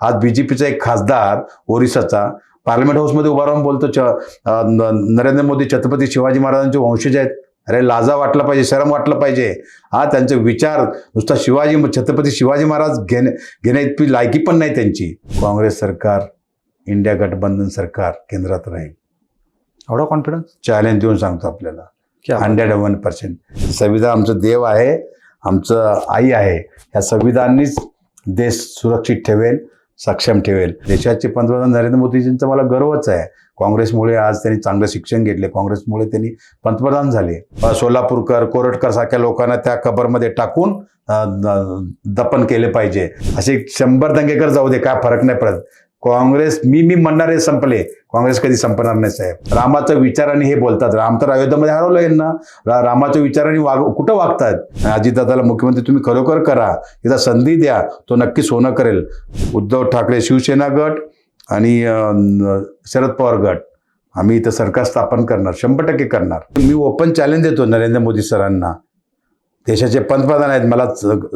आज बीजेपीचा एक खासदार ओरिसाचा पार्लमेंट हाऊसमध्ये उभा राहून बोलतो नरेंद्र मोदी छत्रपती शिवाजी महाराजांचे वंशज आहेत. अरे लाजा वाटला पाहिजे, शरम वाटलं पाहिजे. त्यांचे विचार नुसता छत्रपती शिवाजी महाराज घेण्या इतकी लायकी पण नाही त्यांची. काँग्रेस सरकार, इंडिया गठबंधन सरकार केंद्रात राहील एवढा कॉन्फिडन्स चॅलेंज देऊन सांगतो आपल्याला. 101%. संविधान आमचं देव आहे, आमचं आई आहे. ह्या संविधानानेच देश सुरक्षित ठेवेल, सक्षम ठेवेल. देशाचे पंतप्रधान नरेंद्र मोदीजींचा मला गर्वच आहे. काँग्रेसमुळे आज त्यांनी चांगलं शिक्षण घेतले, काँग्रेसमुळे त्यांनी पंतप्रधान झाले. सोलापूरकर, कोरटकर सारख्या लोकांना त्या कबरमध्ये टाकून दफन केले पाहिजे. असे 100 दंगेकर जाऊ दे, काय फरक नाही पडत. काँग्रेस मी म्हणणारे संपले, काँग्रेस कधी संपणार नाही साहेब. रामाच्या विचाराने हे बोलतात. राम तर अयोध्यामध्ये हरवलं यांना. रामाच्या विचाराने कुठं वागतात. अजितदादाला मुख्यमंत्री तुम्ही खरोखर करा, याचा संधी द्या, तो नक्की सोनं करेल. उद्धव ठाकरे शिवसेना गट आणि शरद पवार गट, आम्ही इथं सरकार स्थापन करणार, 100% करणार. मी ओपन चॅलेंज देतो नरेंद्र मोदी सरांना. देशाचे पंतप्रधान आहेत, मला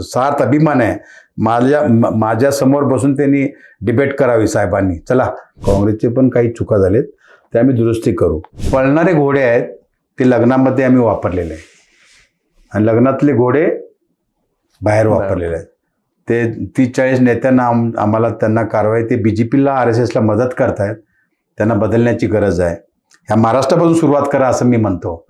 सार्थ अभिमान आहे. माझ्या समोर बसून त्यांनी डिबेट करावी साहेबांनी. चला, काँग्रेसचे पण काही चुका झालेत, ते आम्ही दुरुस्ती करू. पळणारे घोडे आहेत ते लग्नामध्ये आम्ही वापरलेले आहे, आणि लग्नातले घोडे बाहेर वापरलेले आहेत. ते 30-40 नेत्यांना आम्हाला त्यांना कारवाई, ते BJPला RSSला मदत करतायत. त्यांना बदलण्याची गरज आहे. ह्या महाराष्ट्रापासून सुरुवात करा असं मी म्हणतो.